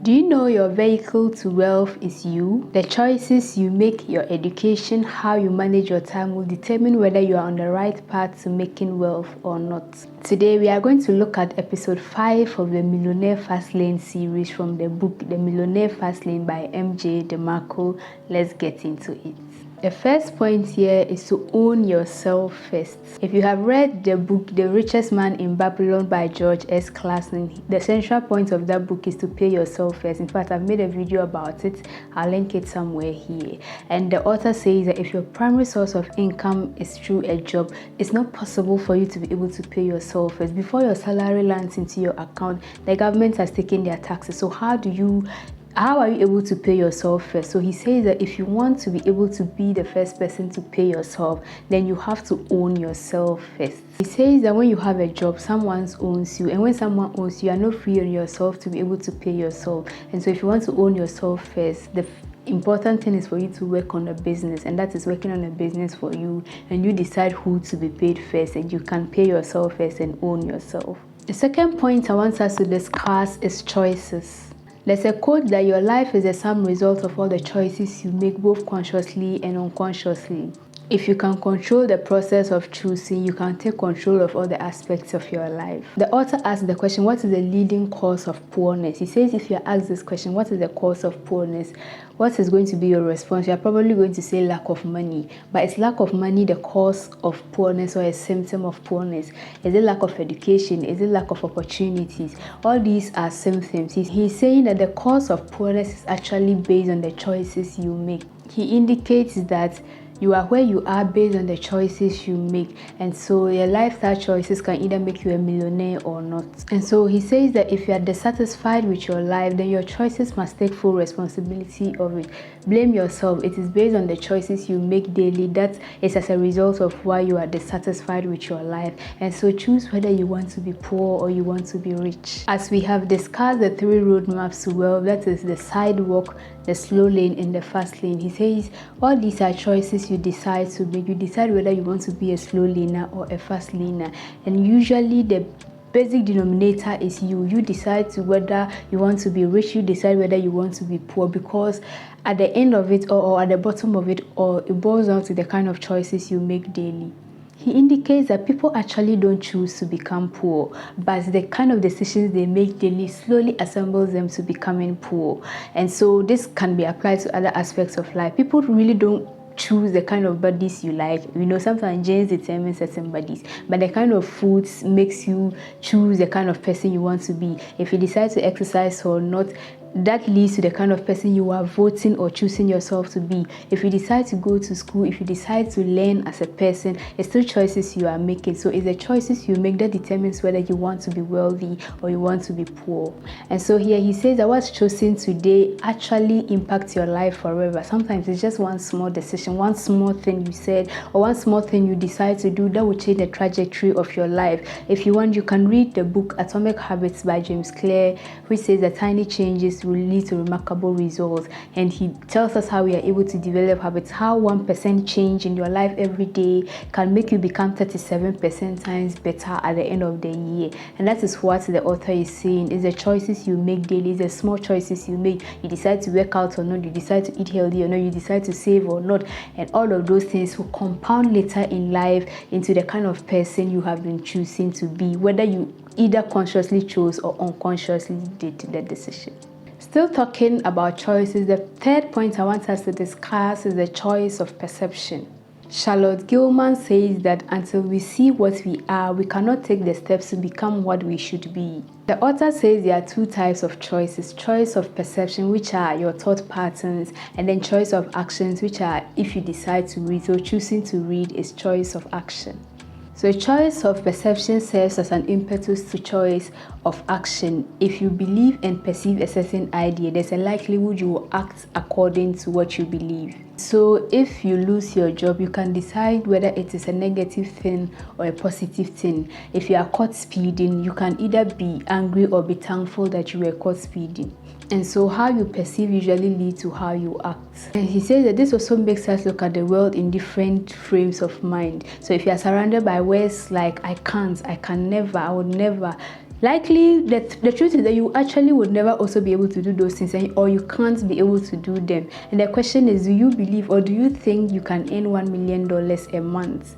Do you know your vehicle to wealth is you? The choices you make, your education, how you manage your time will determine whether you are on the right path to making wealth or not. Today we are going to look at episode 5 of the Millionaire Fastlane series from the book The Millionaire Fastlane by MJ DeMarco. Let's get into it. The first point here is to own yourself first. If you have read the book The Richest Man in Babylon by George S. Clason, the central point of that book is to pay yourself first. In fact, I've made a video about it. I'll link it somewhere here. And the author says that if your primary source of income is through a job, it's not possible for you to be able to pay yourself first. Before your salary lands into your account, the government has taken their taxes. So how are you able to pay yourself first? So he says that if you want to be able to be the first person to pay yourself, then you have to own yourself first. He says that when you have a job, someone owns you, and when someone owns you, you are not free on yourself to be able to pay yourself. And so if you want to own yourself first, the important thing is for you to work on a business, and that is working on a business for you, and you decide who to be paid first, and you can pay yourself first and own yourself. The second point I want us to discuss is choices. There's a quote that your life is the sum result of all the choices you make, both consciously and unconsciously. If you can control the process of choosing, you can take control of all the aspects of your life. The author asked the question, what is the leading cause of poorness? He says if you are asked this question, what is the cause of poorness? What is going to be your response? You are probably going to say lack of money. But is lack of money the cause of poorness or a symptom of poorness? Is it lack of education? Is it lack of opportunities? All these are symptoms. He's saying that the cause of poorness is actually based on the choices you make. He indicates that you are where you are based on the choices you make, and so your lifestyle choices can either make you a millionaire or not. And so he says that if you are dissatisfied with your life, then your choices must take full responsibility of it. Blame yourself. It is based on the choices you make daily that is as a result of why you are dissatisfied with your life. And so choose whether you want to be poor or you want to be rich. As we have discussed the 3 roadmaps to wealth, that is the sidewalk, the slow lane, and the fast lane. He says all these are choices you decide to make. You decide whether you want to be a slow laner or a fast laner, and usually the basic denominator is you. You decide to whether you want to be rich, you decide whether you want to be poor, because at the end of it or at the bottom of it, or it boils down to the kind of choices you make daily. He indicates that people actually don't choose to become poor, but the kind of decisions they make daily slowly assembles them to becoming poor. And so this can be applied to other aspects of life. People really don't choose the kind of bodies you like. Sometimes genes determine certain bodies, but the kind of foods makes you choose the kind of person you want to be. If you decide to exercise or not, that leads to the kind of person you are voting or choosing yourself to be. If you decide to go to school, if you decide to learn as a person, it's still choices you are making. So it's the choices you make that determines whether you want to be wealthy or you want to be poor. And so here he says that what's chosen today actually impacts your life forever. Sometimes it's just one small decision, one small thing you said, or one small thing you decide to do that will change the trajectory of your life. If you want, you can read the book Atomic Habits by James Clear, which says that tiny changes will lead to remarkable results. And he tells us how we are able to develop habits, how 1% change in your life every day can make you become 37% times better at the end of the year. And that is what the author is saying, is the choices you make daily, the small choices you make. You decide to work out or not, you decide to eat healthy or not, you decide to save or not, and all of those things will compound later in life into the kind of person you have been choosing to be, whether you either consciously chose or unconsciously did the decision. Still talking about choices, the third point I want us to discuss is the choice of perception. Charlotte Gilman says that until we see what we are, we cannot take the steps to become what we should be. The author says there are 2 types of choices: choice of perception, which are your thought patterns, and then choice of actions, which are if you decide to read. So choosing to read is choice of action. So choice of perception serves as an impetus to choice of action. If you believe and perceive a certain idea, there's a likelihood you will act according to what you believe. So if you lose your job, you can decide whether it is a negative thing or a positive thing. If you are caught speeding, you can either be angry or be thankful that you were caught speeding. And so how you perceive usually leads to how you act. And he says that this also makes us look at the world in different frames of mind. So if you are surrounded by words like I can't, I can never, I would never, Likely, the truth is that you actually would never also be able to do those things, or you can't be able to do them. And the question is, do you believe or do you think you can earn $1 million a month?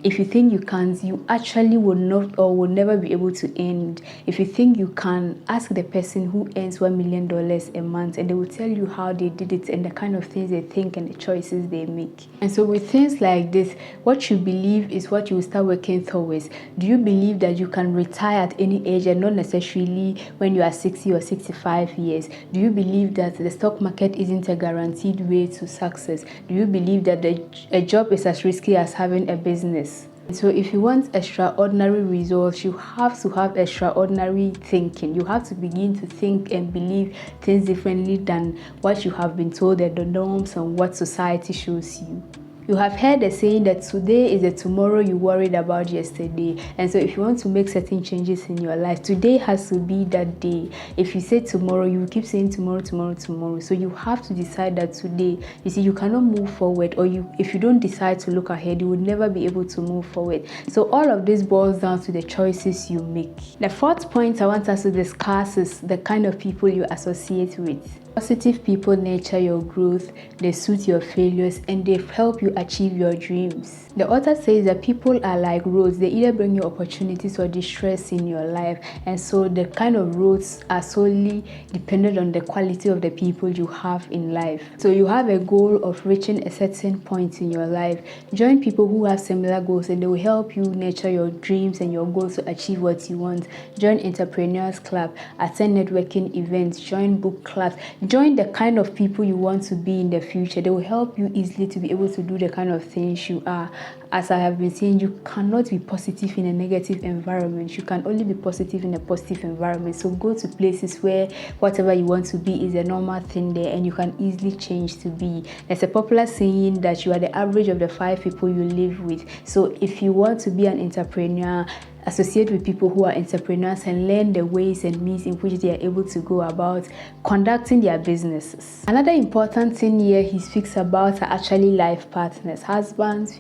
If you think you can't, you actually would not or will never be able to earn. If you think you can, ask the person who earns $1 million a month, and they will tell you how they did it and the kind of things they think and the choices they make. And so with things like this, what you believe is what you will start working towards. Do you believe that you can retire at any age and not necessarily when you are 60 or 65 years? Do you believe that the stock market isn't a guaranteed way to success? Do you believe that a job is as risky as having a business? So if you want extraordinary results, you have to have extraordinary thinking. You have to begin to think and believe things differently than what you have been told that the norms and what society shows you. You have heard the saying that today is the tomorrow you worried about yesterday. And so if you want to make certain changes in your life, today has to be that day. If you say tomorrow, you will keep saying tomorrow, tomorrow, tomorrow. So you have to decide that today. You see, you cannot move forward, or if you don't decide to look ahead, you will never be able to move forward. So all of this boils down to the choices you make. The fourth point I want us to discuss is the kind of people you associate with. Positive people nurture your growth, they suit your failures, and they help you achieve your dreams. The author says that people are like roads. They either bring you opportunities or distress in your life. And so the kind of roads are solely dependent on the quality of the people you have in life. So you have a goal of reaching a certain point in your life. Join people who have similar goals, and they will help you nurture your dreams and your goals to achieve what you want. Join entrepreneurs club, attend networking events, join book clubs. Join the kind of people you want to be in the future. They will help you easily to be able to do the kind of things you are. As I have been saying, you cannot be positive in a negative environment. You can only be positive in a positive environment. So go to places where whatever you want to be is a normal thing there, and you can easily change to be. There's a popular saying that you are the average of the 5 people you live with. So if you want to be an entrepreneur, associate with people who are entrepreneurs and learn the ways and means in which they are able to go about conducting their businesses. Another important thing here he speaks about are actually life partners, husbands,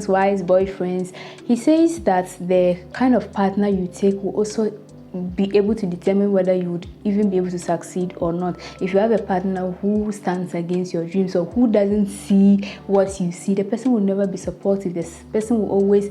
wives, boyfriends. He says that the kind of partner you take will also be able to determine whether you would even be able to succeed or not. If you have a partner who stands against your dreams or who doesn't see what you see, the person will never be supportive. This person will always,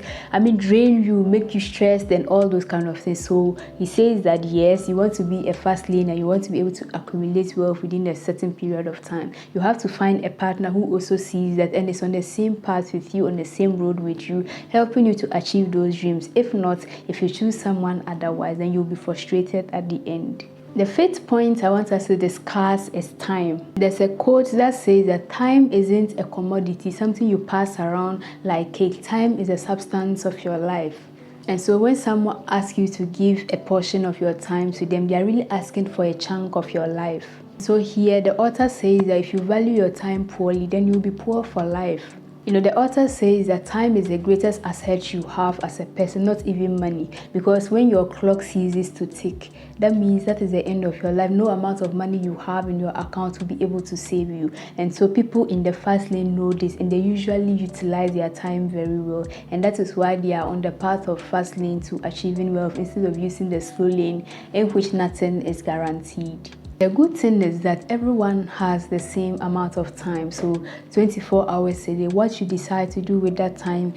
drain you, make you stressed and all those kind of things. So he says that yes, you want to be a fast laner, you want to be able to accumulate wealth within a certain period of time. You have to find a partner who also sees that and is on the same path with you, on the same road with you, helping you to achieve those dreams. If not, if you choose someone otherwise, then you'll be frustrated at the end. The fifth point I want us to discuss is time. There's a quote that says that time isn't a commodity, something you pass around like cake. Time is a substance of your life. And so when someone asks you to give a portion of your time to them, they are really asking for a chunk of your life. So here the author says that if you value your time poorly, then you'll be poor for life. The author says that time is the greatest asset you have as a person, not even money. Because when your clock ceases to tick, that means that is the end of your life. No amount of money you have in your account will be able to save you. And so people in the fast lane know this, and they usually utilize their time very well. And that is why they are on the path of fast lane to achieving wealth instead of using the slow lane in which nothing is guaranteed. The good thing is that everyone has the same amount of time, so 24 hours a day. What you decide to do with that time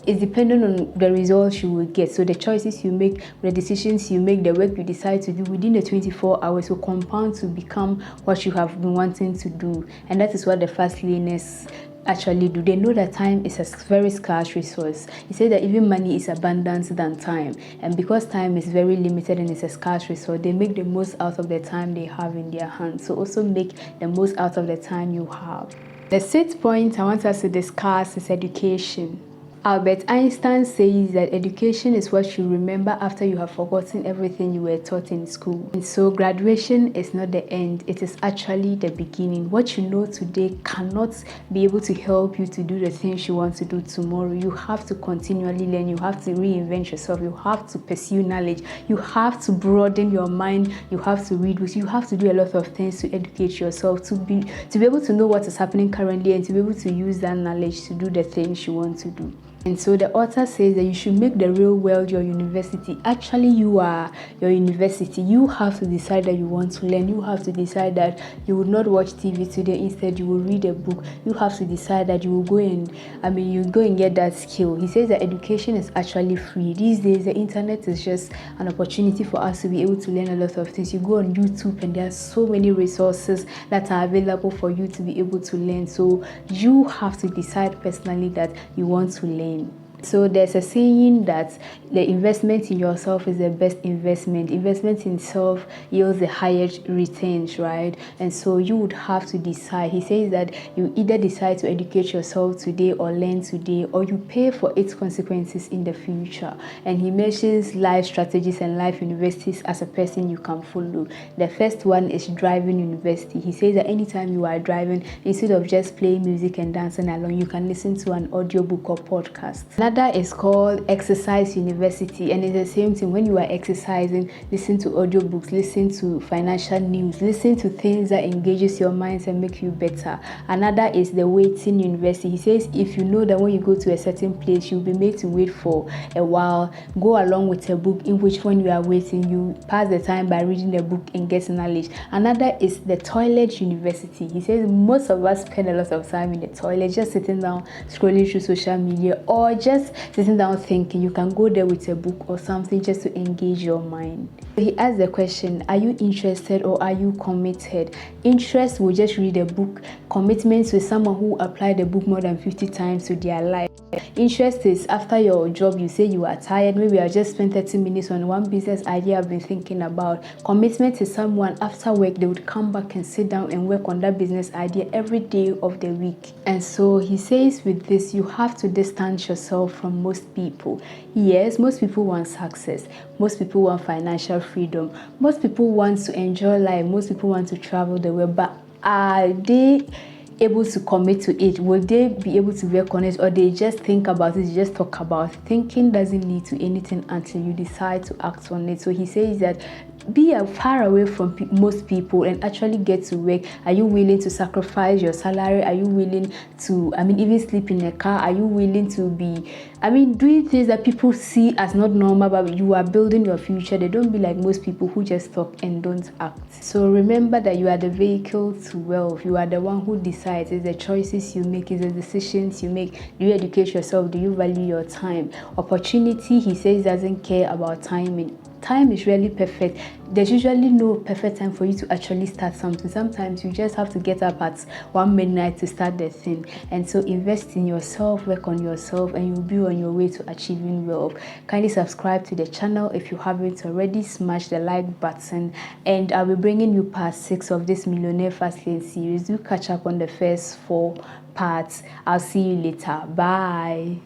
is dependent on the results you will get. So the choices you make, the decisions you make, the work you decide to do within the 24 hours will compound to become what you have been wanting to do. And that is what the fast laners actually do. They know that time is a very scarce resource. He said that even money is abundant than time, and because time is very limited and it's a scarce resource, they make the most out of the time they have in their hands. So also make the most out of the time you have. The sixth point I want us to discuss is education. Albert Einstein says that education is what you remember after you have forgotten everything you were taught in school. And so graduation is not the end, it is actually the beginning. What you know today cannot be able to help you to do the things you want to do tomorrow. You have to continually learn, you have to reinvent yourself, you have to pursue knowledge, you have to broaden your mind, you have to read books, you have to do a lot of things to educate yourself, to be able to know what is happening currently and to be able to use that knowledge to do the things you want to do. And so the author says that you should make the real world your university. Actually, you are your university. You have to decide that you want to learn. You have to decide that you will not watch TV today. Instead, you will read a book. You have to decide that you will go and, you go and get that skill. He says that education is actually free. These days, the internet is just an opportunity for us to be able to learn a lot of things. You go on YouTube and there are so many resources that are available for you to be able to learn. So you have to decide personally that you want to learn. So there's a saying that the investment in yourself is the best investment. Investment in self yields the highest returns, right? And so you would have to decide. He says that you either decide to educate yourself today or learn today, or you pay for its consequences in the future. And he mentions life strategies and life universities as a person you can follow. The first one is driving university. He says that anytime you are driving, instead of just playing music and dancing along, you can listen to an audiobook or podcast. Another is called Exercise University, and it's the same thing. When you are exercising, listen to audiobooks, listen to financial news, listen to things that engages your mind and make you better. Another is the Waiting University. He says if you know that when you go to a certain place, you'll be made to wait for a while, go along with a book in which when you are waiting, you pass the time by reading the book and get knowledge. Another is the Toilet University. He says most of us spend a lot of time in the toilet, just sitting down, scrolling through social media, or just sitting down thinking. You can go there with a book or something just to engage your mind. He asked the question, are you interested or are you committed? Interest will just read a book. Commitment with someone who applied the book more than 50 times to their life. Interest is after your job, you say you are tired, maybe I just spent 30 minutes on one business idea I've been thinking about. Commitment is someone after work, they would come back and sit down and work on that business idea every day of the week. And so he says with this, you have to distance yourself from most people. Yes, most people want success. Most people want financial freedom. Most people want to enjoy life. Most people want to travel the world. But are they able to commit to it? Will they be able to work on it, or they just think about it, just talk about it? Thinking doesn't lead to anything until you decide to act on it. So he says that be far away from most people and actually get to work. Are you willing to sacrifice your salary? Are you willing to even sleep in a car? Are you willing to be doing things that people see as not normal, but you are building your future? They don't be like most people who just talk and don't act. So remember that you are the vehicle to wealth. You are the one who decides. It's the choices you make, it's the decisions you make. Do you educate yourself? Do you value your time? Opportunity, he says, doesn't care about timing. Time is really perfect. There's usually no perfect time for you to actually start something. Sometimes you just have to get up at 1 midnight to start the thing. And so invest in yourself, work on yourself, and you'll be on your way to achieving wealth. Kindly subscribe to the channel if you haven't already. Smash the like button, and I'll be bringing you part 6 of this Millionaire Fastlane series. Do catch up on the first 4 parts. I'll see you later. Bye.